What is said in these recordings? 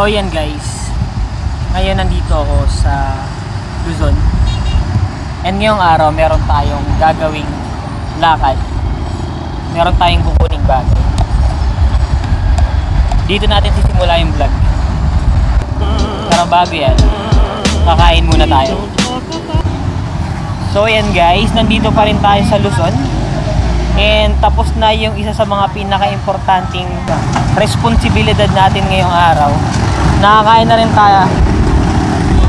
So yan guys, ngayon nandito ako sa Luzon. And ngayong araw meron tayong gagawing lakad. Meron tayong kukuning bagay. Dito natin sisimula yung vlog. Pero bago yan, kakain muna tayo. So yan guys, nandito pa rin tayo sa Luzon. And tapos na yung isa sa mga pinaka-importanting responsibilidad natin ngayong araw. Nakakain na rin tayo.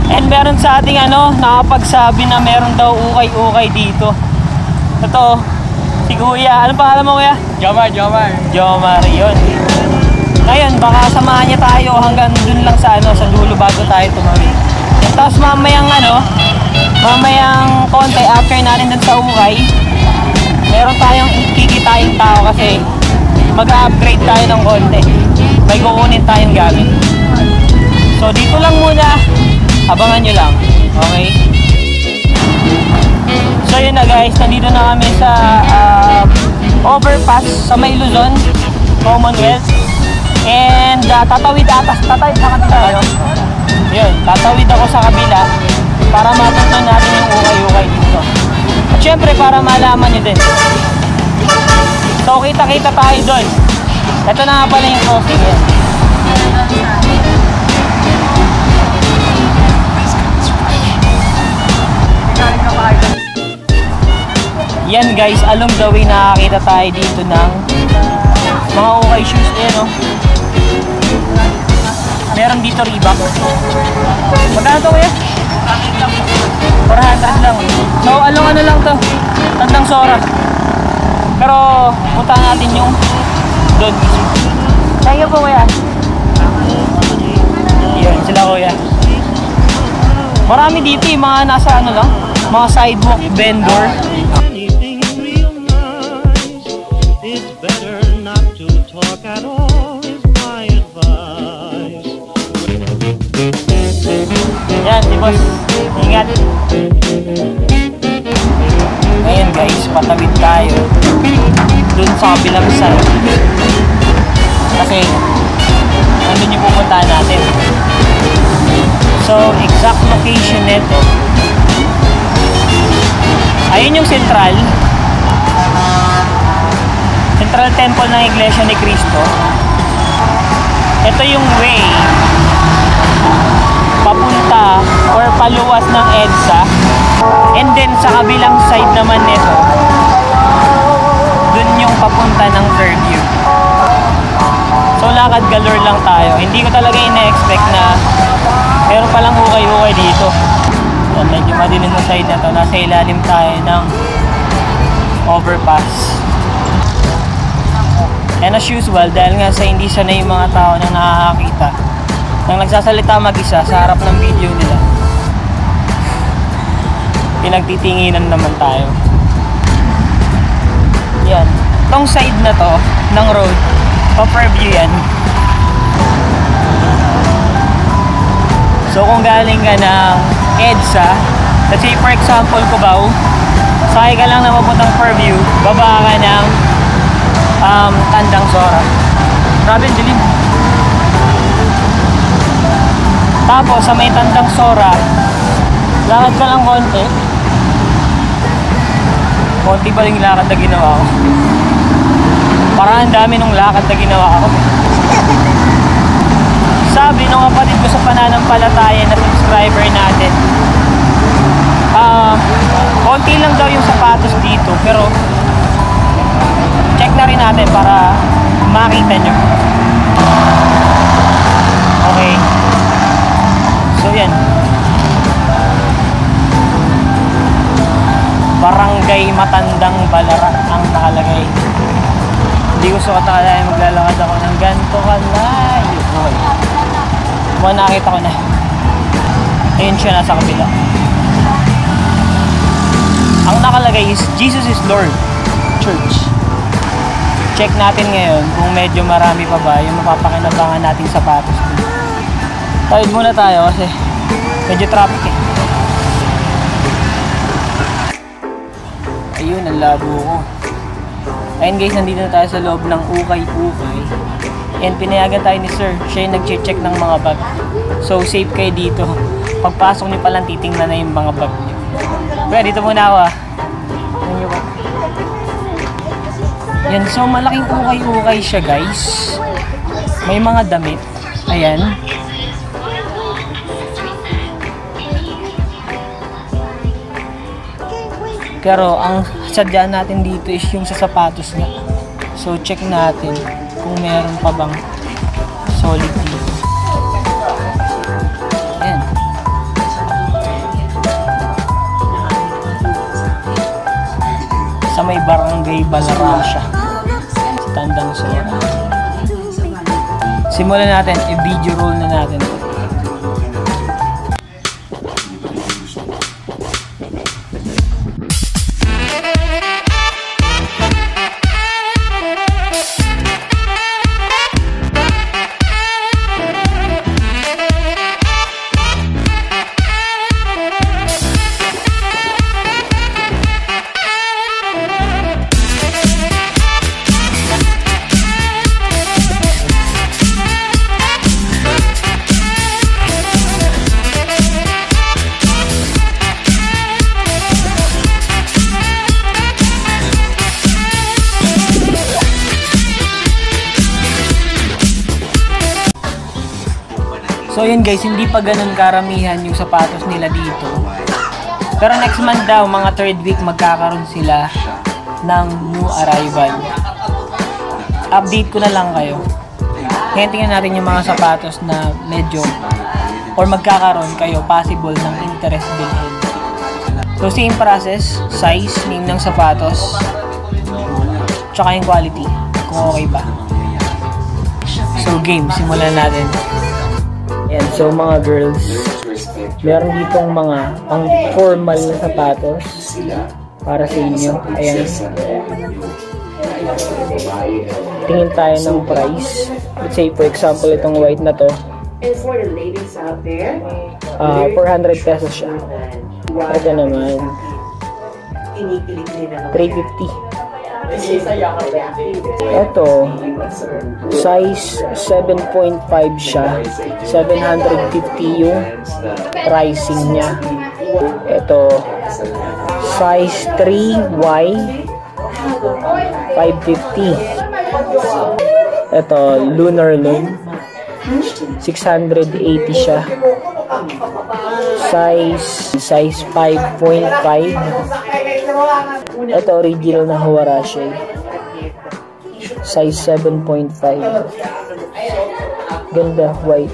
And meron sa ating nakapagsabi na meron daw ukay-ukay dito. Ito, si Kuya. Ano pangalan mo, Kuya? Jomar. Jomar, yun. Ngayon, baka samahan niya tayo hanggang dun lang sa dulo bago tayo tumawid. Tapos mamayang konti after natin dun sa ukay, meron tayong kikitain tao kasi mag-upgrade tayo ng konti. May kukunin tayong gamit. So dito lang muna, abangan nyo lang. Okay? So yun na guys, nandito na kami sa overpass sa May Luzon, Commonwealth. And tatawid na kabila. Yun, tatawid ako sa kabila para matutunan natin yung ukay-ukay dito. At syempre para malaman nyo din. So kita-kita tayo doon. Ito na nga pala yung crossing yan. Yan guys, along the way nakakita tayo dito ng mga ukay shoes. Ayan o. Meron dito Reebok. Magkano to kuya? 400 lang. So along lang to, Tandang Sora. Pero puntahan natin yung doon mismo. Thank you po kuya. Yun sila kuya. Marami dito yung mga nasa lang, mga sidewalk vendor. It's better not to talk at all is my advice. Yan, di boss. Ingat. Ngayon guys, patawid tayo dun sa kabilang side. Kasi nandun yung pupuntahan natin. So, exact location nito. Ayun yung Central Temple ng Iglesia ni Cristo. Ito yung way papunta or paluwas ng EDSA. And then sa kabilang side naman nito, dun yung papunta ng Fairview. So lakad galore lang tayo. Hindi ko talaga ina-expect na meron palang ukay-ukay dito. Yan, medyo madilim sa side na to. Nasa ilalim tayo ng overpass. And as usual, dahil nga sa hindi sanay yung mga tao na nakakakita nang nagsasalita mag-isa sa harap ng video nila, pinagtitinginan naman tayo. Yan. Itong side na to ng road, Fairview yan. So kung galing ka ng EDSA, let's say for example Cubao, sakay ka lang na mapuntang Fairview, baba ka ng Tandang Sora. Grabe, dilim. Tapos sa may Tandang Sora, lakad ka lang konti. Konti pa rin lakad na ginawa ko. Parang ang dami nung lakad na ginawa ko. Sabi nung kapatid ko sa pananampalataya na subscriber natin, konti lang daw yung sapatos dito, pero check na rin natin para makita nyo. Okay. So yan. Barangay Matandang Balara ang nakalagay. Hindi ko sukat nakalain maglalakad ako ng ganito kalayo. Okay. Mukhang nakita ko na. Ayun siya, nasa kabila. Ang nakalagay is Jesus is Lord Church. Check natin ngayon kung medyo marami pa ba yung mapapakinabangan nating sapatos. Tawid muna tayo kasi medyo traffic eh. Ayun, ang labo ko. Ayun guys, nandito na tayo sa loob ng ukay-ukay. And pinayagan tayo ni sir. Siya yung nag-check ng mga bag. So, safe kayo dito. Pagpasok niyo palang titingnan na yung mga bag niyo. Pero dito muna ako ah. Yan, so malaking ukay-ukay siya guys. May mga damit. Ayan. Pero ang sadya natin dito is yung sa sapatos niya. So check natin kung meron pa bang solid dito. Ayan. Sa may barangay Balarasya. Sa Tandang Sora. Simulan natin, i-video roll na natin. So yun guys, hindi pa ganun karamihan yung sapatos nila dito. Pero next month daw, mga 3rd week, magkakaroon sila ng new arrival. Update ko na lang kayo. Ngayon tingnan natin yung mga sapatos na medyo or magkakaroon kayo possible ng interest bilhin. So same process, size, name ng sapatos, tsaka yung quality, kung okay ba. So game, simulan natin. Yan, so mga girls, meron ditong mga pang formal na sapatos para sa inyo. Ayan. Tingin tayo ng price. Let's say for example, itong white na to. 400 pesos siya. Ito naman 350. Ito, size 7.5 siya. 750 yung pricing niya. Ito, size 3Y, 550. Ito, Lunar Loom, 680 siya. Size 5.5. Ito, original na Huarache. Size 7.5. Ganda, white.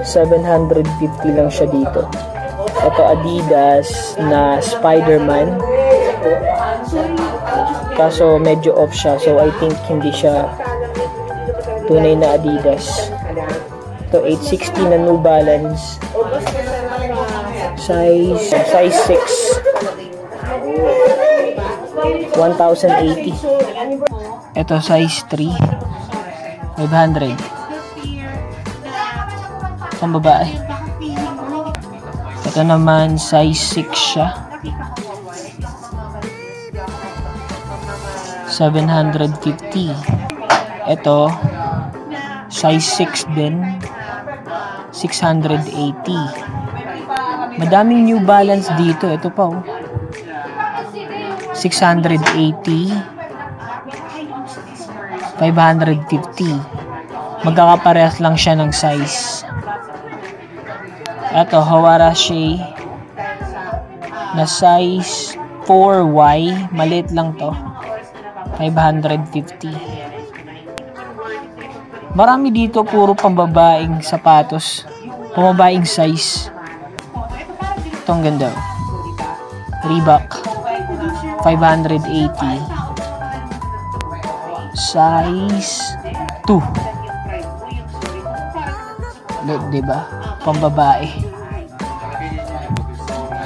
750 lang siya dito. Ito, Adidas na Spider-Man. Kaso medyo off siya. So, I think hindi siya tunay na Adidas. Ito, 860 na New Balance. Size 6. 1,080. Ito, size 3. 500. Pang babae. Ito naman, size 6 siya. 750. Ito, size 6 din. 680. Madaming New Balance dito. Ito pa oh. 680. 550. Magkakaparehas lang siya ng size. Ito, Huarache na size 4Y. Maliit lang to. 550. Marami dito puro pambabaeng sapatos. Pambabaeng size. Itong ganda. Reebok. 580. Size 2. Diba? Pambabae.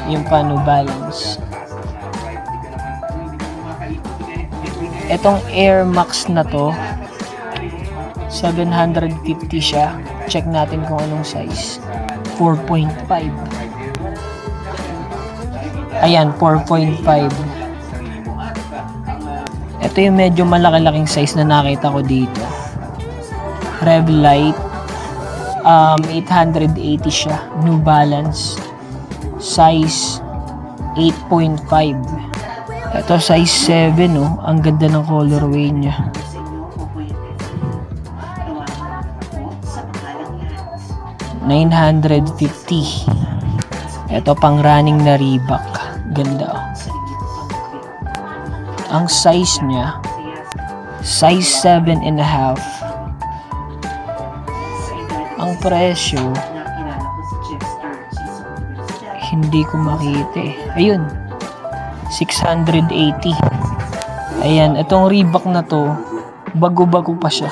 Yung New Balance. Etong Air Max na to, 750 siya. Check natin kung anong size. 4.5. Ayan, 4.5. Ito yung medyo malaki-laking size na nakita ko dito. Revlite. 880 siya. New Balance. Size 8.5. Ito size 7, oh. Ang ganda ng colorway niya. 950. Ito pang running na Reebok. Ganda, oh. Ang size niya, size 7.5. Ang presyo, hindi ko makita eh. Ayun, 680. Ayan, itong Reebok na to, bago-bago pa siya.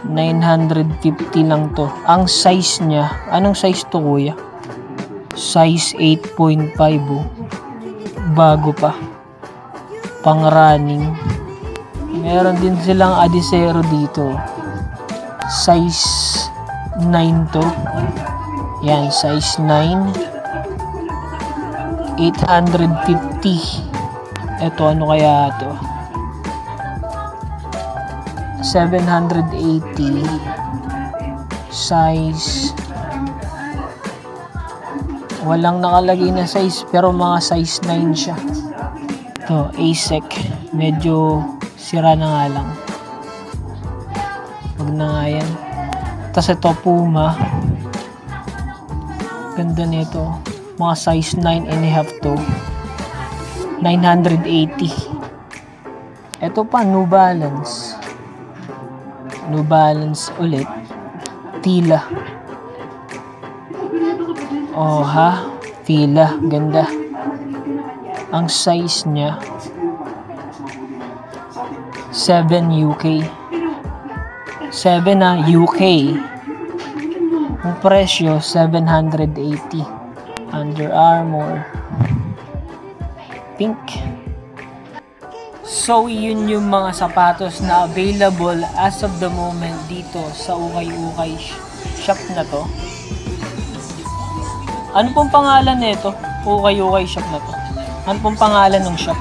950 lang to. Ang size niya, anong size to kuya? Size 8.5, oh. Bago pa. Pang running. Meron din silang Adizero dito. Size 9 to. Yan, size 9. 850. Ito, ano kaya to? 780. Size, walang nakalagay na size, pero mga size 9 siya. Ito, ASIC. Medyo sira na nga lang. Wag na nga yan. Tapos ito, Puma. Ganda nito. Mga size 9.5 to. 980. Ito pa, New Balance. New Balance ulit. Tila. Oh ha, Fila, ganda. Ang size niya 7 UK. 7 na UK. Ang presyo 780. Under Armour. Pink. So yun yung mga sapatos na available as of the moment dito sa Ukay-Ukay shop na to. Ano pong pangalan nito? Ukay-Ukay shop na to. Ano pong pangalan ng shop?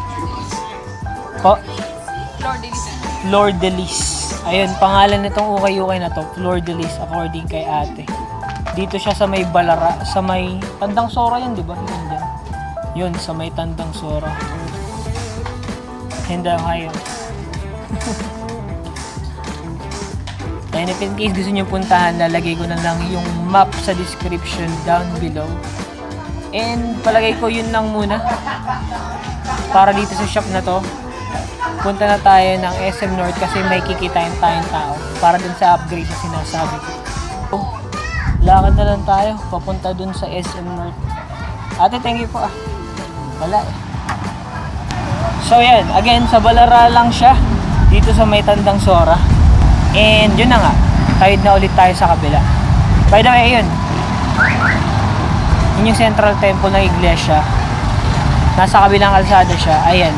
Po? Flor de Lis. Ayun, pangalan nitong Ukay-Ukay na to, Flor de Lis, according kay ate. Dito siya sa may Balara, sa may Tandang Sora yun, di ba? Yun dyan. Yun, sa may Tandang Sora. Hindi kayo. And if in case gusto nyo puntahan, lalagay ko na lang yung map sa description down below. And palagay ko yun lang muna. Para dito sa shop na to, punta na tayo ng SM North kasi may kikitain tayong tao. Para dun sa upgrade na sinasabi ko. Lakad na lang tayo, papunta dun sa SM North. Ate, thank you po ah. Wala eh. So yan, again, sa Balara lang siya. Dito sa may Tandang Sora. And yun na nga, tawid na ulit tayo sa kabila. By the way, yun. Yun yung central temple ng iglesia. Nasa kabilang kalsada siya. Ayan.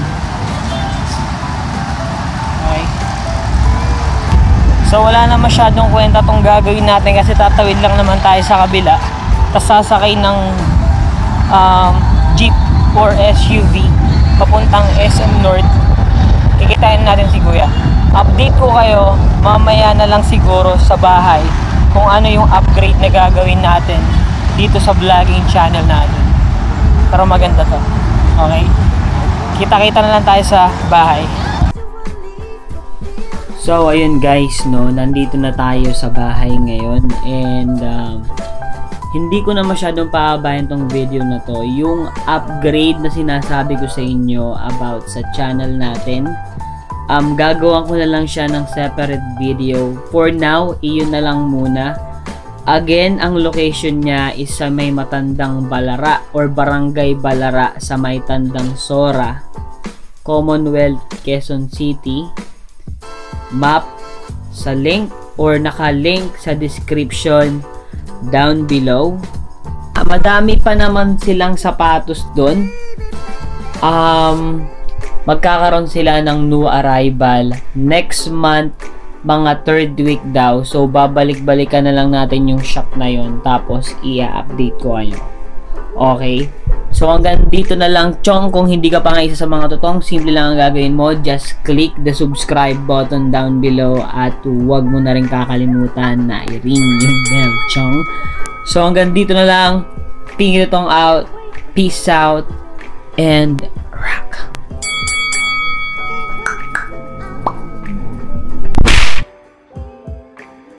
Okay. So wala na masyadong kwenta tong gagawin natin kasi tatawid lang naman tayo sa kabila. Tapos sasakay ng jeep or SUV papuntang SM North. Kikitain natin si Kuya. Update ko kayo mamaya na lang siguro sa bahay kung ano yung upgrade na gagawin natin dito sa vlogging channel natin. Pero maganda to. Okay? Kita-kita na lang tayo sa bahay. So ayun guys, no, nandito na tayo sa bahay ngayon and hindi ko na masyadong paabayan tong video na to. Yung upgrade na sinasabi ko sa inyo about sa channel natin, gagawa ko na lang siya ng separate video. For now, iyon na lang muna. Again, ang location niya is sa may Matandang Balara or Barangay Balara sa may Tandang Sora, Commonwealth, Quezon City. Map sa link or naka-link sa description down below. Madami pa naman silang sapatos doon. Magkakaroon sila ng new arrival next month, mga 3rd week daw. So babalik-balikan na lang natin yung shop na yon, tapos i-update ko kayo. Okay? So hanggang dito na lang, Chong. Kung hindi ka pa nga isa sa mga totoong, simple lang ang gagawin mo. Just click the subscribe button down below at huwag mo na rin kakalimutan na i-ring yung bell, Chong. So hanggang dito na lang. Tingin itong out. Peace out. And